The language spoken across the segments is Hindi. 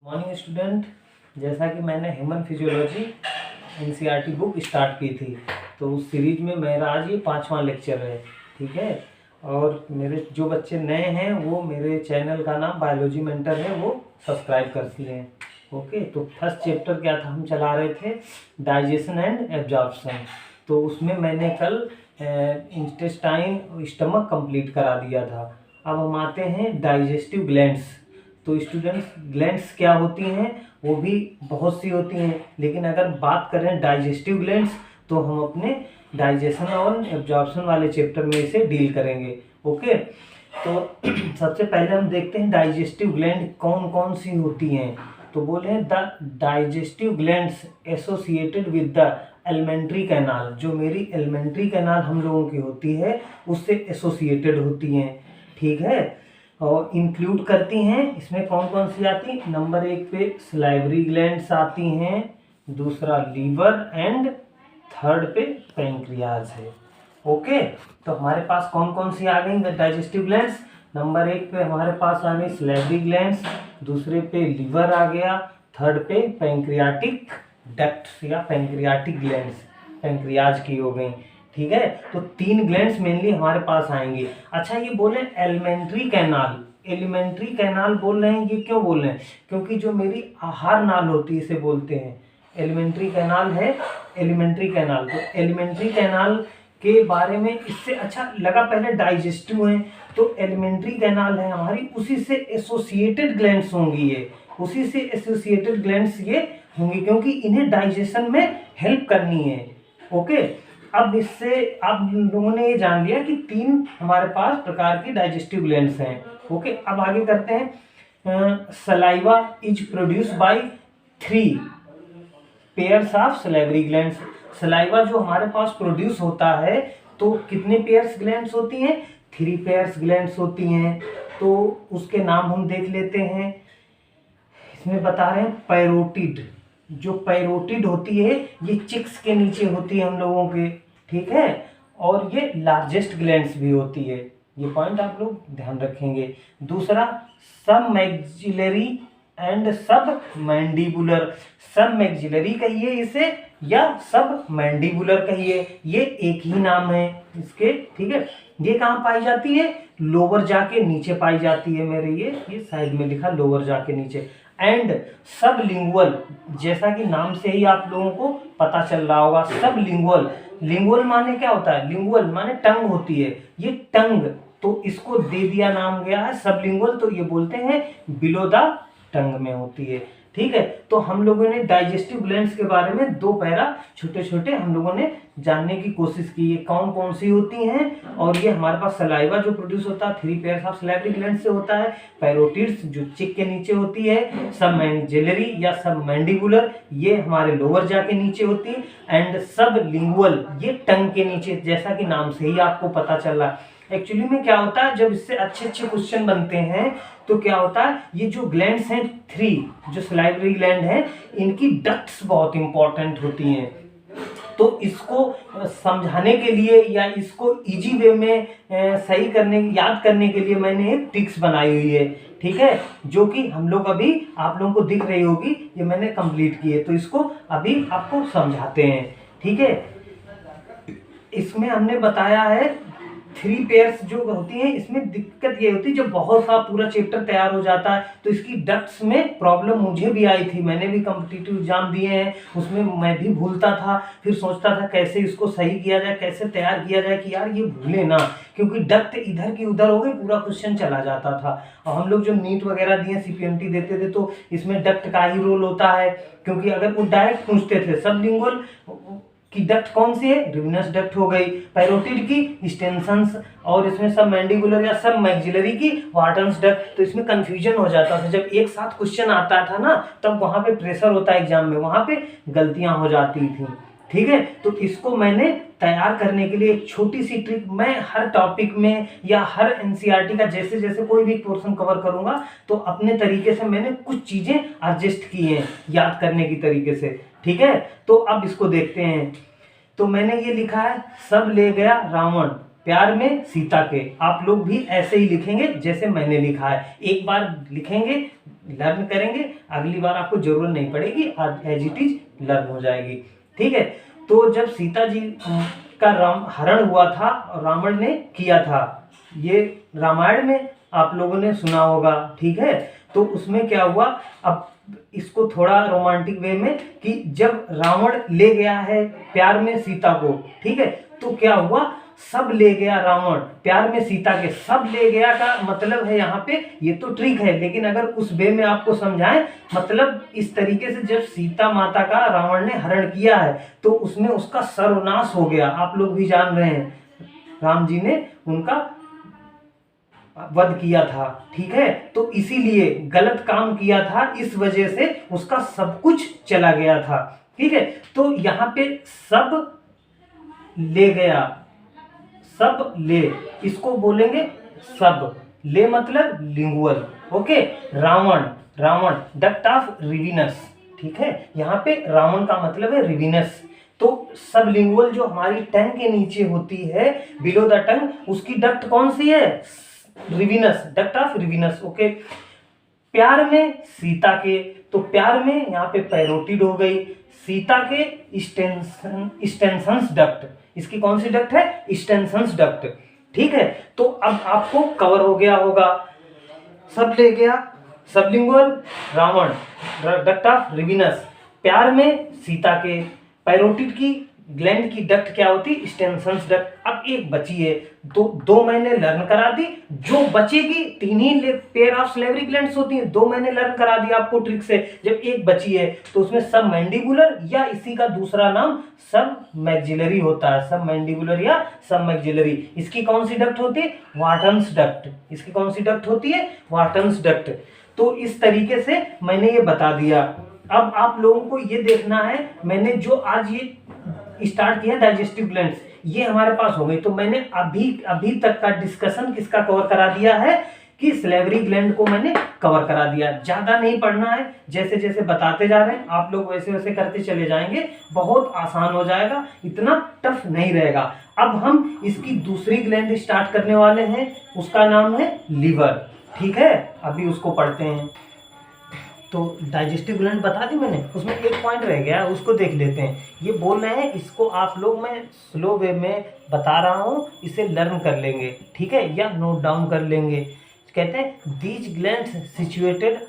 मॉर्निंग स्टूडेंट, जैसा कि मैंने human physiology NCERT book start की थी, तो उस सीरीज में मेरा आज ये 5वां लेक्चर है। ठीक है, और मेरे जो बच्चे नए हैं वो मेरे चैनल का नाम बायोलॉजी मेंटर है, वो सब्सक्राइब कर लें। ओके, तो फर्स्ट चैप्टर क्या था, हम चला रहे थे डाइजेशन एंड एब्जॉर्प्शन। तो उसमें मैंने कल इंटेस्टाइन स्टमक कंप्लीट करा दिया था। अब हम आते हैं डाइजेस्टिव ग्लैंड्स। तो स्टूडेंट्स, ग्लैंड्स क्या होती हैं, वो भी बहुत सी होती हैं, लेकिन अगर बात करें डाइजेस्टिव ग्लैंड्स तो हम अपने डाइजेशन और एब्जॉर्प्शन वाले चैप्टर में इसे डील करेंगे। ओके, तो सबसे पहले हम देखते हैं डाइजेस्टिव ग्लैंड कौन कौन सी होती हैं। तो बोले the digestive glands associated with the alimentary canal. जो मेरी एलिमेंट्री कैनाल हम लोगों की होती है उससे एसोसिएटेड होती हैं। ठीक है, और इंक्लूड करती हैं, इसमें कौन कौन सी आती, नंबर 1 पे सलाइवरी ग्लैंड्स आती हैं, दूसरा लीवर एंड थर्ड पे पैंक्रियाज है। ओके, तो हमारे पास कौन कौन सी आ गई डाइजेस्टिव ग्लैंड्स। नंबर 1 पे हमारे पास आ गई सलाइवरी ग्लैंड्स, दूसरे पे लीवर आ गया, थर्ड पे पैंक्रियाटिक डक्ट्स या पैंक्रियाटिक ग्लैंड्स, पैंक्रियाज की हो गई। ठीक है, तो 3 ग्लैंड्स मेनली हमारे पास आएंगे। अच्छा, ये बोले एलिमेंट्री कैनाल, एलिमेंट्री कैनाल बोल रहे हैं, ये क्यों बोल रहे हैं, क्योंकि जो मेरी आहार नाल होती है इसे बोलते हैं एलिमेंट्री कैनाल है, एलिमेंट्री कैनाल। तो एलिमेंट्री कैनाल के बारे में इससे अच्छा लगा, पहले डाइजेस्टिव है तो एलिमेंट्री कैनाल है हमारी, उसी से एसोसिएटेड ग्लैंड्स होंगी, ये उसी से एसोसिएटेड ग्लैंड्स ये होंगी, क्योंकि इन्हें डाइजेशन में हेल्प करनी है। ओके, अब इससे आप लोगों ने ये जान लिया कि 3 हमारे पास प्रकार की डाइजेस्टिव ग्लैंड्स हैं। ओके, अब आगे करते हैं। Saliva is produce by 3 pairs of salivary glands. Saliva जो हमारे पास प्रोड्यूस होता है तो कितने पेयर्स ग्लैंड्स होती हैं, 3 पेयर्स ग्लैंड्स होती हैं। तो उसके नाम हम देख लेते हैं, इसमें बता रहे हैं पैरोटिड। जो पैरोटिड होती है ये चिक्स के नीचे होती है हम लोगों के, ठीक है, और ये लार्जेस्ट ग्लैंड्स भी होती है, ये पॉइंट आप लोग ध्यान रखेंगे। दूसरा सब मैक्सिलरी एंड सब मैंडिबुलर, सब मैक्सिलरी कहिए इसे या सब मैंडिबुलर कहिए, ये एक ही नाम है इसके। ठीक है, ये कहाँ पाई जाती है, लोअर जाके नीचे पाई जाती है मेरे, ये साइड में लिखा लोअर जाके नीचे। एंड सब लिंगुअल, जैसा कि नाम से ही आप लोगों को पता चल रहा होगा, सब लिंगुअल। लिंगुअल माने क्या होता है, लिंगुअल माने टंग होती है, ये टंग, तो इसको दे दिया नाम गया है सब लिंगुअल, तो ये बोलते हैं बिलो द टंग में होती है। ठीक है, तो हम लोगों ने डाइजेस्टिव ग्लैंड्स के बारे में 2 पैरा छोटे छोटे हम लोगों ने जानने की कोशिश की है, कौन कौन सी होती हैं। और ये हमारे पास सलाइवा जो प्रोड्यूस होता है 3 पेयर्स ऑफ सलाइवरी ग्लैंड से होता है, पैरोटिड्स जो चिक के नीचे होती है, सब मैंडिबुलरी या सब मैंडिबुलर ये हमारे लोअर जा के नीचे होती है, एंड सब लिंगुअल ये टंग के नीचे, जैसा कि नाम से ही आपको पता चल रहा है। एक्चुअली में क्या होता है, जब इससे अच्छे अच्छे क्वेश्चन बनते हैं तो क्या होता है, ये जो ग्लैंड्स हैं 3 जो सलाइवरी ग्लैंड है, इनकी डक्ट्स बहुत इंपॉर्टेंट होती हैं। तो इसको समझाने के लिए या इसको इजी वे में सही करने, याद करने के लिए मैंने एक ट्रिक्स बनाई हुई है। ठीक है, जो कि हम लोग अभी आप लोगों को दिख रही होगी, ये मैंने कंप्लीट की है, तो इसको अभी आपको समझाते हैं। ठीक है, इसमें हमने बताया है 3 पेयर्स जो होती हैं, इसमें दिक्कत ये होती है जब बहुत सा पूरा चैप्टर तैयार हो जाता है तो इसकी डक्ट्स में प्रॉब्लम मुझे भी आई थी, मैंने भी कॉम्पिटिटिव एग्जाम दिए हैं, उसमें मैं भी भूलता था, फिर सोचता था कैसे इसको सही किया जाए, कैसे तैयार किया जाए कि यार ये भूले ना, क्योंकि डक्ट इधर की उधर हो गई, पूरा क्वेश्चन चला जाता था। और हम लोग जो नीट वगैरह दिए CPMT देते थे तो इसमें डक्ट का ही रोल होता है, क्योंकि अगर वो डायरेक्ट पूछते थे सबलिंगुअल की डक्ट कौन सी है, रिविनस डक्ट हो गई, पैरोटिड की स्टेंसन्स, और इसमें सब मैंडिबुलर या सब मैक्सिलरी की वार्टन्स डक्ट। तो इसमें कंफ्यूजन हो जाता था, जब एक साथ क्वेश्चन आता था ना तब वहां पे प्रेशर होता है एग्जाम में, वहां पे गलतियां हो जाती थी। ठीक है, तो इसको मैंने तैयार करने के लिए एक छोटी सी ट्रिक, मैं हर टॉपिक में या हर एनसीईआरटी का जैसे जैसे कोई भी पोर्शन कवर करूंगा तो अपने तरीके से मैंने कुछ चीजें एडजस्ट की हैं याद करने की तरीके से। ठीक है, तो अब इसको देखते हैं। तो मैंने ये लिखा है, सब ले गया रावण, प्यार में सीता के। आप लोग भी ऐसे ही लिखेंगे जैसे मैंने लिखा है। एक बार लिखेंगे, लर्न करेंगे, अगली बार आपको जरूरत नहीं पड़ेगी, एज इट इज लर्न हो जाएगी। ठीक है। तो जब सीता जी का हरण हुआ था और रावण ने किया था, ये रामायण में आप लोगों ने सुना होगा। ठीक है। तो उसमें क्या हुआ, अब इसको थोड़ा रोमांटिक वे में, कि जब रावण ले गया है प्यार में सीता को, ठीक है, तो क्या हुआ, सब ले गया रावण प्यार में सीता के। सब ले गया का मतलब है यहाँ पे, ये तो ट्रिक है, लेकिन अगर उस वे में आपको समझाएं, मतलब इस तरीके से जब सीता माता का रावण ने हरण किया है तो उसमें उसका सर्वनाश हो गया। आप लोग भी जान रहे हैं, राम जी ने उनका वध किया था। ठीक है। तो इसीलिए गलत काम किया था, इस वजह से उसका सब कुछ चला गया था। ठीक है। तो यहाँ पे सब ले गया, सब ले, इसको बोलेंगे सब ले, मतलब lingual. Okay. Ravan, Ravan duct of Rivinus. ठीक है। यहाँ पे रावण का मतलब है रिविनस। तो सब लिंगुअल जो हमारी टंग के नीचे होती है, बिलो द टंग, उसकी डक्ट कौन सी है, Rivinus, duct of Rivinus. Okay. प्यार में सीता के, तो प्यार में यहाँ पे पैरोटिड हो गई, सीता के स्टेंसन्स डक्ट, इसकी कौन सी डक्ट है, स्टेंसन्स डक्ट। ठीक है। तो अब आपको कवर हो गया होगा, सब ले गया, sublingual, Ravan, duct of Rivinus, प्यार में सीता के, पैरोटिड की ग्लैंड की डक्ट क्या होती, स्टेंसन्स डक्ट। अब एक बची है, दो मैंने लर्न करा दी, जो बचेगी तीन ही पेयर ऑफ सलेवरी ग्लैंड्स होती हैं, दो मैंने लर्न करा दिया आपको ट्रिक से। जब एक बची है तो उसमें सब मैंडिबुलर या इसी का दूसरा नाम सब मैक्सिलरी होता है, सब मैंडिबुलर या सब मैक्सिलरी। इसकी कौन सी डक्ट होती है, वाटन्स डक्ट। इसकी कौन सी डक्ट होती है, वाटन्स डक्ट। तो इस तरीके से मैंने ये बता दिया। अब आप लोगों को ये देखना है, मैंने जो आज ये स्टार्ट किया डाइजेस्टिव ग्लैंड्स, ये हमारे पास हो गई। तो मैंने अभी तक का डिस्कशन किसका कवर करा दिया है, कि सलेवरी ग्लैंड को मैंने कवर करा दिया। ज्यादा नहीं पढ़ना है, जैसे जैसे बताते जा रहे हैं आप लोग वैसे वैसे करते चले जाएंगे, बहुत आसान हो जाएगा, इतना टफ नहीं रहेगा। अब हम इसकी दूसरी ग्लैंड स्टार्ट करने वाले हैं, उसका नाम है लीवर। ठीक है। अभी उसको पढ़ते हैं। तो डाइजेस्टिव ग्लैंड बता दी मैंने, उसमें एक पॉइंट रह गया, उसको देख लेते हैं। ये बोल रहे हैं, इसको आप लोग, मैं स्लो वे में बता रहा हूँ, इसे लर्न कर लेंगे। ठीक है, या नोट डाउन कर लेंगे। कहते हैं these glands situated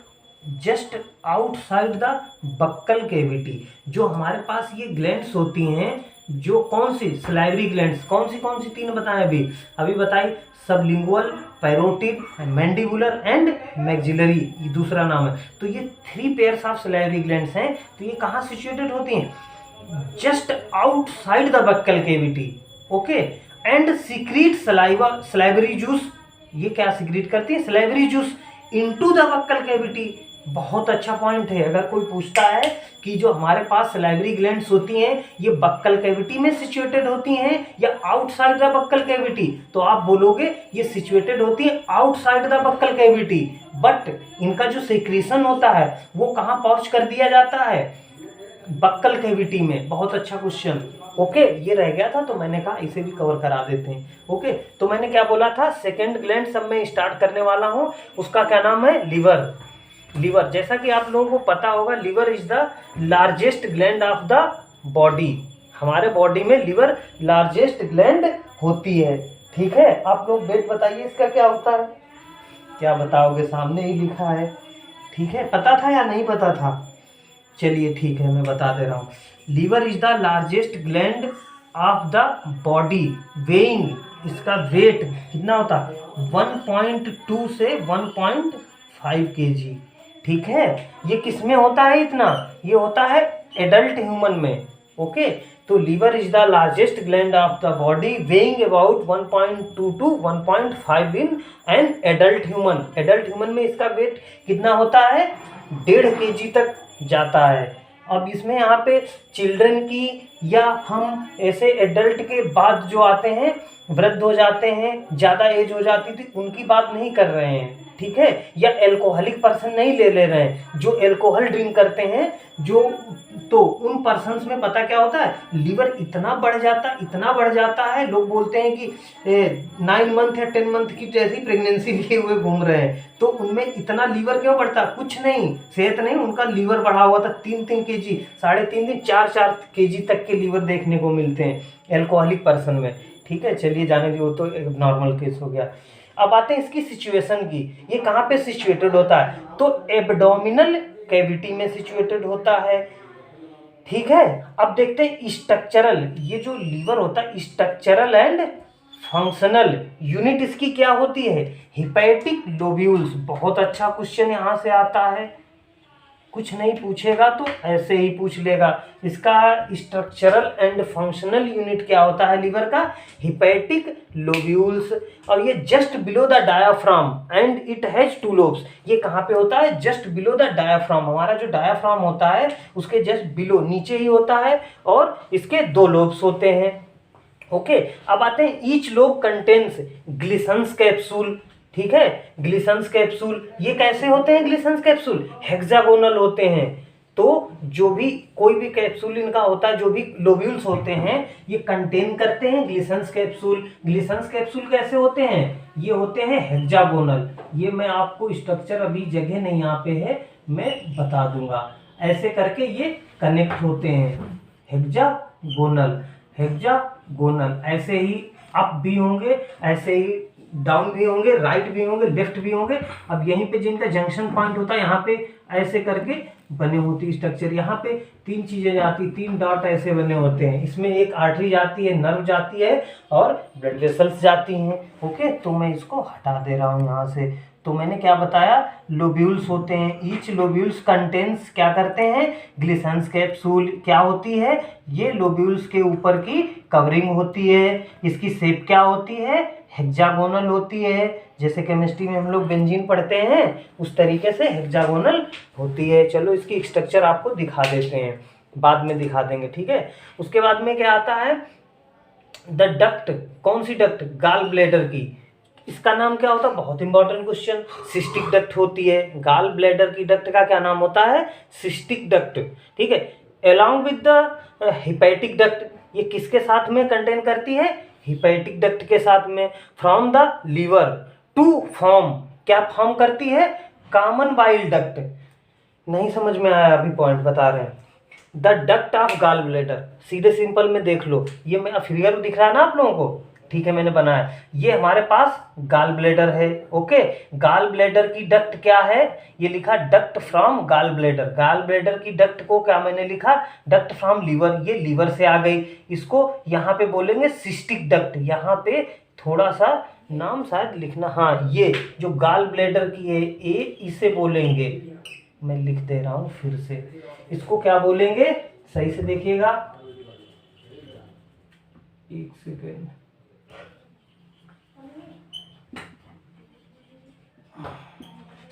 just outside the buccal cavity. जो हमारे पास ये ग्लैंड्स होती हैं, जो कौन सी, सलाइवरी ग्लैंड्स, कौन सी तीन बताएं अभी बताई, sublingual, parotid, mandibular and maxillary, ये दूसरा नाम है। तो ये three pairs of salivary glands हैं। तो ये कहाँ सिचुएटेड होती हैं, just outside the buccal cavity. Okay. And secret salivary juice, ये क्या सीक्रेट करती है, salivary juice into the buccal cavity. बहुत अच्छा पॉइंट है। अगर कोई पूछता है कि जो हमारे पास सलाइवरी ग्लैंड्स होती हैं, ये बक्कल कैविटी में सिचुएटेड होती हैं या आउटसाइड द बक्कल कैविटी, तो आप बोलोगे ये सिचुएटेड होती है outside the buccal cavity. But इनका जो सेक्रेशन होता है वो कहाँ पाउच कर दिया जाता है, बक्कल कैविटी में। बहुत अच्छा क्वेश्चन। ओके। ये रह गया था तो मैंने कहा इसे भी कवर करा देते हैं। ओके। तो मैंने क्या बोला था, सेकेंड ग्लैंड सब मैं स्टार्ट करने वाला हूँ, उसका क्या नाम है, लीवर। लीवर, जैसा कि आप लोगों को पता होगा, liver is the largest gland of the body. हमारे बॉडी में लीवर लार्जेस्ट ग्लैंड होती है। ठीक है। आप लोग वेट बताइए, इसका क्या होता है, क्या बताओगे, सामने ही लिखा है। ठीक है। पता था या नहीं पता था, चलिए ठीक है, मैं बता दे रहा हूँ। Liver is the largest gland of the body, weighing, इसका वेट कितना होता है, 1.2 से 1.5 kg। ठीक है। ये किस में होता है इतना, ये होता है एडल्ट ह्यूमन में। ओके। तो liver is the largest gland of the body, weighing about 1.2 to 1.5 in an adult human. Adult human में इसका वेट कितना होता है, 1.5 kg तक जाता है। अब इसमें यहाँ पे चिल्ड्रन की, या हम ऐसे एडल्ट के बाद जो आते हैं, वृद्ध हो जाते हैं, ज़्यादा एज हो जाती थी, उनकी बात नहीं कर रहे हैं। ठीक है। या एल्कोहलिक पर्सन नहीं ले रहे हैं, जो एल्कोहल ड्रिंक करते हैं, जो तो उन पर्सन्स में पता क्या होता है, लीवर इतना बढ़ जाता है, लोग बोलते हैं कि 9 मंथ या 10 मंथ की जैसी प्रेगनेंसी लिए हुए घूम रहे हैं। तो उनमें इतना लीवर क्यों बढ़ता? कुछ नहीं, सेहत नहीं, उनका लीवर बढ़ा हुआ था 3-3 kg, 3.5 दिन 4-4 kg तक के लीवर देखने को मिलते हैं एल्कोहलिक पर्सन में। ठीक है, चलिए जाने दो, वो तो एक नॉर्मल केस हो गया। अब आते हैं इसकी सिचुएशन की, ये कहाँ पे सिचुएटेड होता है? तो एब्डोमिनल कैविटी में सिचुएटेड होता है। ठीक है, अब देखते हैं स्ट्रक्चरल, ये जो लीवर होता है स्ट्रक्चरल एंड फंक्शनल यूनिट इसकी क्या होती है? Hepatic lobules. बहुत अच्छा क्वेश्चन यहाँ से आता है, कुछ नहीं पूछेगा तो ऐसे ही पूछ लेगा। इसका स्ट्रक्चरल एंड फंक्शनल यूनिट क्या होता है लीवर का? Hepatic lobules. और ये just below the diaphragm and it has 2 lobes. ये कहाँ पे होता है? Just below the diaphragm. हमारा जो डायाफ्राम होता है उसके जस्ट बिलो, नीचे ही होता है, और इसके 2 लोब्स होते हैं। ओके, अब आते हैं each lobe contains Glisson's capsule. ठीक है, ग्लिसन्स कैप्सूल ये कैसे होते हैं? ग्लिसन्स कैप्सूल हेक्सागोनल होते हैं। तो जो भी कोई भी कैप्सूल इनका होता है, जो भी लोब्यूल्स होते हैं ये कंटेन करते हैं ग्लिसन्स कैप्सूल। ग्लिसन्स कैप्सूल कैसे होते हैं? ये होते हैं हेक्सागोनल। ये मैं आपको स्ट्रक्चर अभी जगह नहीं यहाँ पे है, मैं बता दूंगा। ऐसे करके ये कनेक्ट होते हैं, हेक्सागोनल। ऐसे ही अप भी होंगे, ऐसे ही डाउन भी होंगे, राइट भी होंगे, लेफ्ट भी होंगे। अब यहीं पे जिनका जंक्शन पॉइंट होता है यहाँ पे ऐसे करके बने होती स्ट्रक्चर। यहाँ पे 3 चीजें जाती, 3 डॉट ऐसे बने होते हैं। इसमें एक आर्टरी जाती है, नर्व जाती है, और ब्लड वेसल्स जाती हैं। ओके, तो मैं इसको हटा दे रहा हूँ यहाँ से। तो मैंने क्या बताया? लोब्यूल्स होते हैं। ईच लोब्यूल्स कंटेन्स क्या करते हैं? Glisson's capsule. क्या होती है? ये लोब्यूल्स के ऊपर की कवरिंग होती है। इसकी शेप क्या होती है? हेक्सागोनल होती है। जैसे केमिस्ट्री में हम लोग बेंजीन पढ़ते हैं उस तरीके से हेक्सागोनल होती है। चलो इसकी स्ट्रक्चर आपको दिखा देते हैं, बाद में दिखा देंगे। ठीक है, उसके बाद में क्या आता है? The duct. कौन सी डक्ट? गाल ब्लैडर की। इसका नाम क्या होता है? बहुत इंपॉर्टेंट क्वेश्चन। सिस्टिक डक्ट होती है। गाल ब्लैडर की डक्ट का क्या नाम होता है? Cystic duct. ठीक है, along with the hepatic duct. ये किसके साथ में कंटेन करती है? हिपैटिक डक्ट के साथ में। From the liver to form, क्या फॉर्म करती है? Common bile duct. नहीं समझ में आया? अभी पॉइंट बता रहे हैं। The duct of gall bladder, सीधे सिंपल में देख लो, ये मैं फिगर दिख रहा है ना आप लोगों को? ठीक है, मैंने बनाया। ये हमारे पास गाल ब्लैडर है। ओके, गाल ब्लैडर की डक्ट क्या है? ये लिखा duct from gall bladder. Gall bladder की डक्ट को क्या मैंने लिखा? Duct from liver. ये लीवर से आ गई। इसको यहाँ पे बोलेंगे सिस्टिक डक्ट। यहाँ पे थोड़ा सा नाम शायद लिखना, हाँ, ये जो गाल ब्लैडर की है ए, इसे बोलेंगे, मैं लिख दे रहा हूँ फिर से, इसको क्या बोलेंगे? सही से देखिएगा, एक सेकेंड।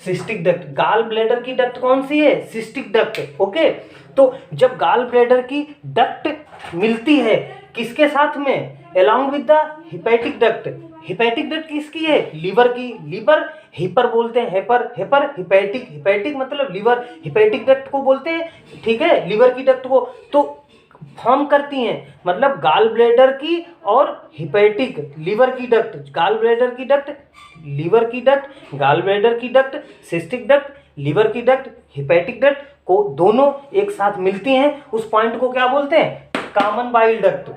Cystic duct. गाल ब्लैडर की डक्ट कौन सी है? Cystic duct. ओके, तो जब गाल ब्लैडर की डक्ट मिलती है किसके साथ में? Along with the hepatic duct. Hepatic duct किसकी है? लीवर की। लीवर हिपर बोलते हैं, हेपर हिपैटिक। हिपैटिक मतलब लीवर, हिपैटिक डक्ट को बोलते हैं। ठीक है, लीवर की डक्ट को तो फॉर्म करती हैं, मतलब गाल ब्लैडर की और हिपैटिक लीवर की डक्ट। गाल ब्लैडर की डक्ट, लीवर की डक्ट, गाल ब्लैडर की डक्ट, सिस्टिक डक्ट, लीवर की डक्ट, हिपैटिक डक्ट को दोनों एक साथ मिलती हैं। उस पॉइंट को क्या बोलते हैं? Common bile duct.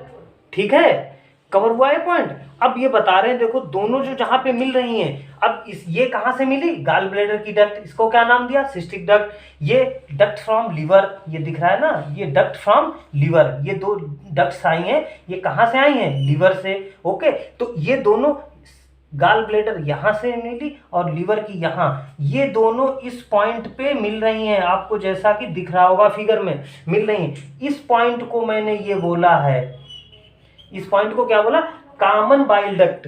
ठीक है, कवर हुआ है पॉइंट। अब ये बता रहे हैं, देखो दोनों जो जहां पे मिल रही हैं, अब ये कहां से मिली? गाल ब्लैडर की डक्ट। इसको क्या नाम दिया? Cystic duct. ये डक्ट फ्रॉम लीवर, ये दिख रहा है ना, ये डक्ट फ्रॉम लीवर। ये 2 डक्ट्स आई हैं, ये कहां से आई हैं? लीवर से। ओके, तो ये दोनों गाल ब्लैडर यहाँ से मिली और लीवर की यहाँ, ये दोनों इस पॉइंट पे मिल रही हैं। आपको जैसा कि दिख रहा होगा फिगर में मिल रही हैं। इस पॉइंट को मैंने ये बोला है, इस पॉइंट को क्या बोला? Common bile duct.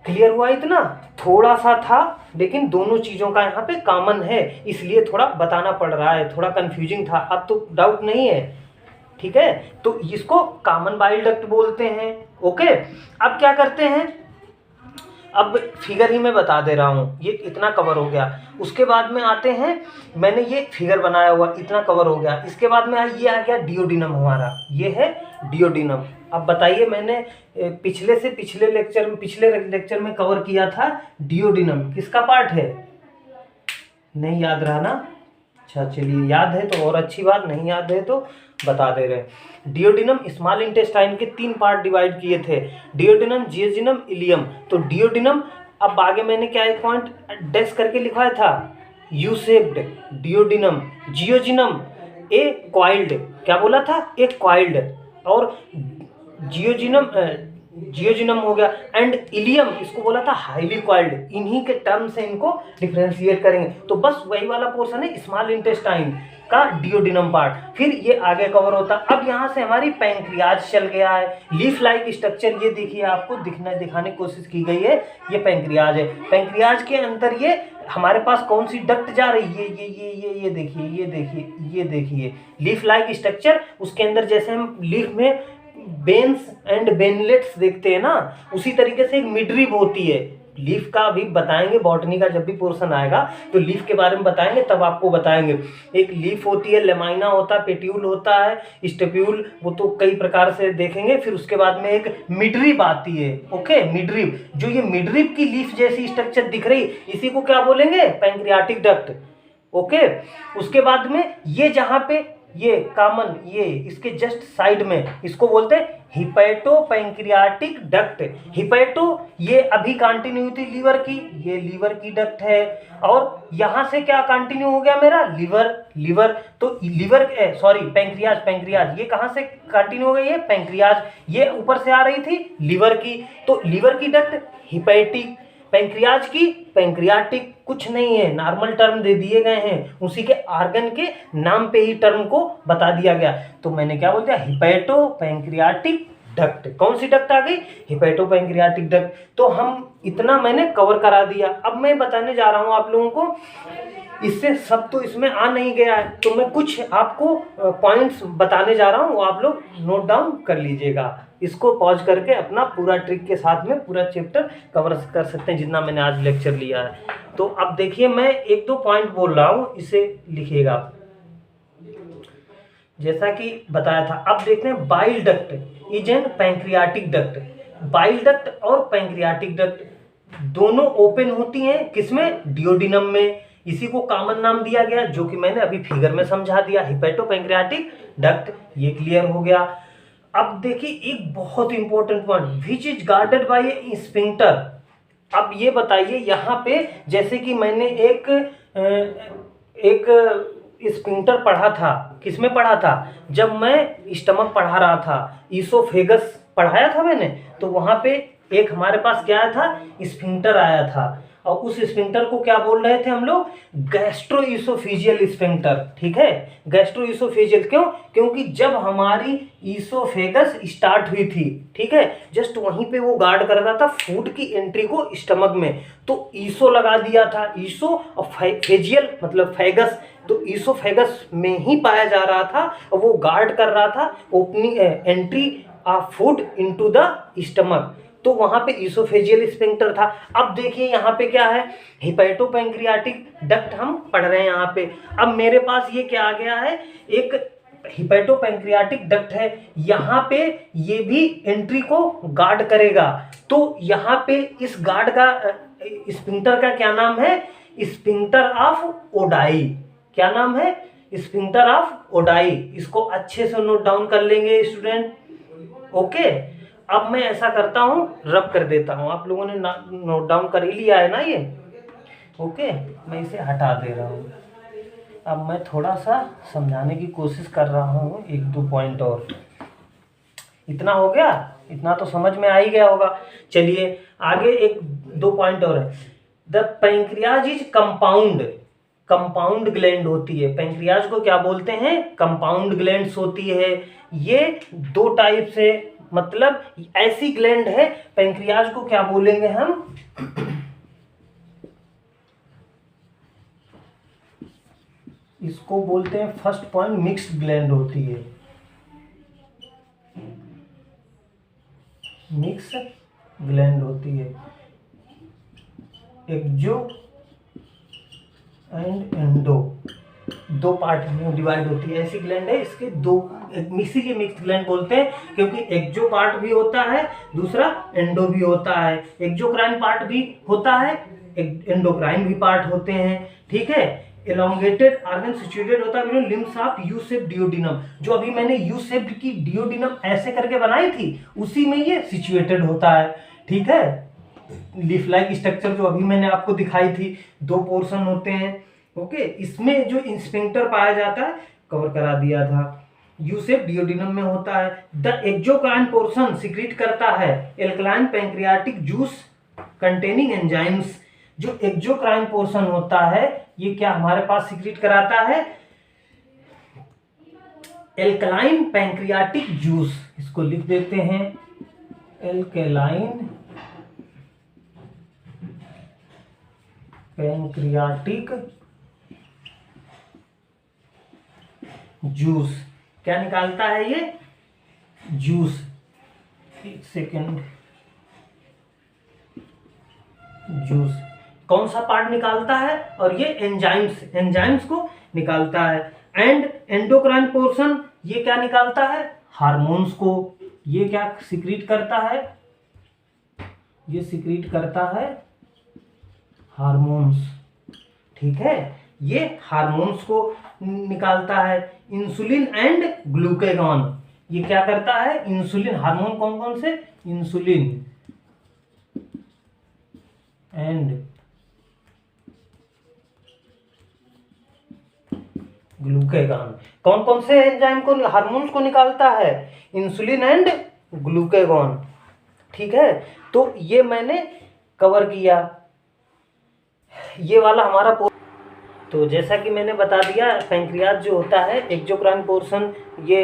क्लियर हुआ? इतना थोड़ा सा था, लेकिन दोनों चीजों का यहाँ पे कॉमन है, इसलिए थोड़ा बताना पड़ रहा है, थोड़ा कंफ्यूजिंग था। अब तो डाउट नहीं है। ठीक है, तो इसको कॉमन बाइल डक्ट बोलते हैं। ओके, अब क्या करते हैं? अब फिगर ही मैं बता दे रहा हूँ, ये इतना कवर हो गया। उसके बाद में आते हैं, मैंने ये फिगर बनाया हुआ, इतना कवर हो गया। इसके बाद में ये आ गया डिओडिनम, हमारा ये है डिओडिनम। अब बताइए, मैंने पिछले लेक्चर में कवर किया था डिओडिनम, किसका पार्ट है? नहीं याद रहा ना? अच्छा चलिए, याद है तो और अच्छी बात, नहीं याद है तो बता दे रहे हैं। डिओडिनम स्मॉल इंटेस्टाइन के 3 पार्ट डिवाइड किए थे, डिओडिनम, जियोजिनम, इलियम। तो डिओडिनम, अब आगे मैंने क्या एक पॉइंट डैश करके लिखवाया था, यू शेप्ड डिओडिनम। जियोजिनम ए क्वाइल्ड, क्या बोला था? एक क्वाइल्ड। और जियोजिनम हो गया। एंड इलियम, इसको बोला था हाईली क्वाइल्ड। इन्हीं के टर्म से इनको डिफ्रेंशिएट करेंगे। तो बस वही वाला पोर्शन है स्मॉल इंटेस्टाइन का डिओडिनम पार्ट। फिर ये आगे कवर होता। अब यहाँ से हमारी पैंक्रियाज चल गया है। लीफ लाइक स्ट्रक्चर, ये देखिए आपको दिखाने की कोशिश की गई है, ये पैंक्रियाज है। पैंक्रियाज के अंदर ये हमारे पास कौन सी डक्ट जा रही है? ये देखिए लीफ लाइक स्ट्रक्चर। उसके अंदर जैसे हम लीफ में बेन्स एंड बेनलेट्स देखते हैं ना, उसी तरीके से एक मिडरिब होती है। लीफ का भी बताएंगे, बॉटनी का जब भी पोर्शन आएगा तो लीफ के बारे में बताएंगे, तब आपको बताएंगे। एक लीफ होती है, लेमाइना होता है, पेट्यूल होता है, स्टेप्यूल, वो तो कई प्रकार से देखेंगे। फिर उसके बाद में एक मिडरिब आती है। ओके, मिडरिब, जो ये मिडरिब की लीफ जैसी स्ट्रक्चर दिख रही, इसी को क्या बोलेंगे? Pancreatic duct. ओके, उसके बाद में ये जहां पे ये कॉमन, ये इसके जस्ट साइड में, इसको बोलते हैं हिपैटो पैंक्रियाटिक डक्ट। हिपैटो, ये अभी कंटिन्यू थी लीवर की, ये लीवर की डक्ट है। और यहां से क्या कंटिन्यू हो गया मेरा? लीवर। तो लीवर, सॉरी, पैंक्रियाज ये कहां से कंटिन्यू हो गई है? पैंक्रियाज, ये ऊपर से आ रही थी लीवर की। तो लीवर की डक्ट हिपैटिक, पैंक्रियाज की पैंक्रियाटिक। कुछ नहीं है, नॉर्मल टर्म दे दिए गए हैं, उसी के आर्गन के नाम पे ही टर्म को बता दिया गया। तो मैंने क्या बोल दिया? Hepato pancreatic duct. कौन सी डक्ट आ गई? Hepato pancreatic duct. तो हम इतना मैंने कवर करा दिया। अब मैं बताने जा रहा हूं आप लोगों को, इससे सब तो इसमें आ नहीं गया है, तो मैं कुछ आपको पॉइंट्स बताने जा रहा हूं, वो आप लोग नोट डाउन कर लीजिएगा। इसको पॉज करके अपना पूरा ट्रिक के साथ में पूरा चैप्टर कवर कर सकते हैं, जितना मैंने आज लेक्चर लिया है। तो अब देखिए, मैं 1-2 पॉइंट बोल रहा हूं, इसे लिखिएगा जैसा कि बताया था। अब देखते हैं, bile duct is an pancreatic duct. Bile duct और पैंक्रियाटिक डक्ट दोनों ओपन होती हैं, किसमें? डिओडिनम में। इसी को कॉमन नाम दिया गया, जो कि मैंने अभी फिगर में समझा दिया, हिपैटो पैंक्रियाटिक डक्ट। ये क्लियर हो गया। अब देखिए, एक बहुत important point, which is guarded by A sphincter. अब ये बताइए, यहाँ पे जैसे कि मैंने एक स्फिंक्टर पढ़ा था, किसमें पढ़ा था? जब मैं स्टमक पढ़ा रहा था, ईसोफेगस पढ़ाया था मैंने, तो वहां पे एक हमारे पास क्या आया था? स्फिंक्टर आया था। और उस स्फिंक्टर को क्या बोल रहे थे हम लोग? Gastro-oesophageal sphincter. ठीक है, गैस्ट्रोइसोफेजियल। क्यों? क्योंकि जब हमारी ईसोफेगस स्टार्ट हुई थी, ठीक है, जस्ट वहीं पे वो गार्ड कर रहा था फूड की एंट्री को स्टमक में। तो ईसो लगा दिया था, ईसो और फेजियल मतलब फेगस, तो ईसोफेगस में ही पाया जा रहा था, और वो गार्ड कर रहा था opening entry of food into the stomach. तो वहां पे ईसोफेजियल स्फिंक्टर था। अब देखिए यहाँ पे क्या है? हिपैटो पैंक्रियाटिक डक्ट हम पढ़ रहे हैं यहाँ पे। अब मेरे पास ये क्या आ गया है? एक हिपैटो पैंक्रियाटिक डक्ट है, यहाँ पे ये भी एंट्री को गार्ड करेगा। तो यहाँ पे इस गार्ड का स्फिंक्टर का क्या नाम है? Sphincter of Oddi. क्या नाम है? Sphincter of Oddi. इसको अच्छे से नोट डाउन कर लेंगे स्टूडेंट। ओके, अब मैं ऐसा करता हूं, रब कर देता हूं। आप लोगों ने नोट डाउन कर ही लिया है ना ये? ओके, मैं इसे हटा दे रहा हूं। अब मैं थोड़ा सा समझाने की कोशिश कर रहा हूं, 1-2 पॉइंट और। इतना हो गया? इतना तो समझ में आ ही गया होगा। चलिए आगे 1-2 पॉइंट और है। The pancreas is compound gland होती है। पैंक्रियाज को क्या बोलते हैं? कंपाउंड ग्लैंड्स होती है। ये 2 टाइप से, मतलब ऐसी ग्लैंड है, पैंक्रियाज को क्या बोलेंगे हम? इसको बोलते हैं, फर्स्ट पॉइंट, मिक्स्ड ग्लैंड होती है। मिक्स ग्लैंड होती है। एक्जो एंड एंडो, दो पार्ट में डिवाइड होती है। ऐसी ग्लैंड है, इसके दो, इसीलिए मिक्स ग्लैंड बोलते हैं, क्योंकि एक्जो पार्ट भी होता है, दूसरा एंडो भी होता है। एक्जोक्राइन पार्ट भी होता है, एंडोक्राइन भी पार्ट होते हैं, ठीक है। एलोंगेटेड ऑर्गन सिचुएटेड होता है लिम्स ऑफ यू शेप डियोडिनम, जो अभी मैंने यू शेप की डियोडिनम ऐसे करके बनाई थी, उसी में ये सिचुएटेड होता है, ठीक है। लीफ लाइक स्ट्रक्चर जो अभी मैंने आपको दिखाई थी, दो पोर्शन होते हैं, ओके। इसमें जो स्फिंक्टर पाया जाता है कवर करा दिया था, यू शेप डियोडिनम में होता है। द एक्जोक्राइन पोर्शन सिक्रीट करता है alkaline pancreatic juice containing enzymes. जो एक्जोक्राइन पोर्शन होता है ये क्या हमारे पास सिक्रीट कराता है, एल्कलाइन पैंक्रियाटिक जूस, इसको लिख देते हैं एल्कलाइन पैंक्रियाटिक जूस। क्या निकालता है ये जूस, एक सेकेंड, जूस कौन सा पार्ट निकालता है, और ये एंजाइम्स को निकालता है। एंड एंडोक्राइन पोर्शन ये क्या निकालता है, हार्मोन्स को। ये क्या सिक्रीट करता है, ये सिक्रीट करता है हार्मोन्स, ठीक है। ये हार्मोन्स को निकालता है। इंसुलिन एंड ग्लूकेगॉन, ये क्या करता है, इंसुलिन, हार्मोन कौन कौन से, इंसुलिन एंड ग्लूकेगॉन, कौन कौन से एंजाइम को, हार्मोन्स को निकालता है, इंसुलिन एंड ग्लूकेगॉन, ठीक है। तो ये मैंने कवर किया, ये वाला हमारा। तो जैसा कि मैंने बता दिया, पैंक्रियाज जो होता है, एक्जोक्राइन पोर्शन ये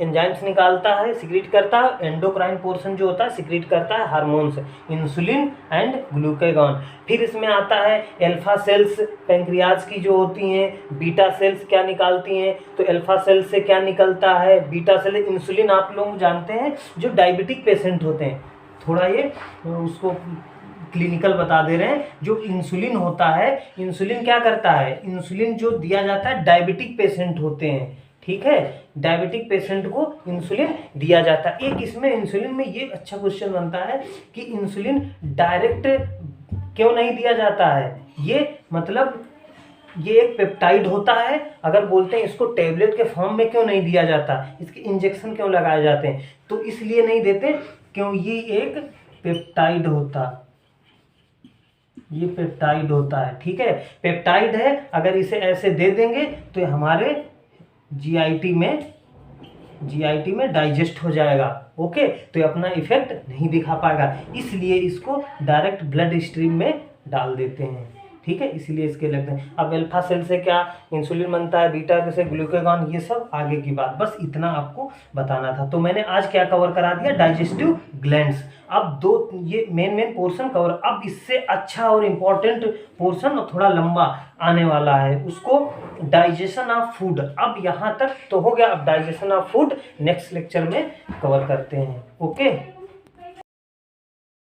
एंजाइम्स निकालता है, सिक्रीट करता है। एंडोक्राइन पोर्शन जो होता है सिक्रीट करता है हार्मोन्स, इंसुलिन एंड ग्लूकेगॉन। फिर इसमें आता है अल्फा सेल्स, पैंक्रियाज की जो होती हैं। बीटा सेल्स क्या निकालती हैं, तो अल्फा सेल से क्या निकलता है, बीटा सेल। इंसुलिन आप लोग जानते हैं, जो डायबिटिक पेशेंट होते हैं, थोड़ा ये उसको क्लिनिकल बता दे रहे हैं। जो इंसुलिन होता है, इंसुलिन क्या करता है, इंसुलिन जो दिया जाता है डायबिटिक पेशेंट होते हैं, ठीक है। डायबिटिक पेशेंट को इंसुलिन दिया जाता है। एक इसमें इंसुलिन में ये अच्छा क्वेश्चन बनता है कि इंसुलिन डायरेक्ट क्यों नहीं दिया जाता है, ये मतलब ये एक पेप्टाइड होता है, अगर बोलते हैं इसको टेबलेट के फॉर्म में क्यों नहीं दिया जाता, इसके इंजेक्शन क्यों लगाए जाते हैं, तो इसलिए नहीं देते क्यों, ये एक पेप्टाइड होता, ये पेप्टाइड होता है, ठीक है। पेप्टाइड है, अगर इसे ऐसे दे देंगे तो हमारे जीआईटी में डाइजेस्ट हो जाएगा, ओके। तो ये अपना इफेक्ट नहीं दिखा पाएगा, इसलिए इसको डायरेक्ट ब्लड स्ट्रीम में डाल देते हैं, ठीक है। इसीलिए इसके लगते हैं। अब अल्फा सेल से क्या इंसुलिन बनता है, बीटा से ग्लूकेगॉन, ये सब आगे की बात, बस इतना आपको बताना था। तो मैंने आज क्या कवर करा दिया, डाइजेस्टिव ग्लैंड्स। अब दो ये मेन पोर्शन कवर। अब इससे अच्छा और इम्पोर्टेंट पोर्शन थोड़ा लंबा आने वाला है, उसको डाइजेशन ऑफ फूड। अब यहाँ तक तो हो गया, अब digestion of food next lecture में कवर करते हैं, ओके।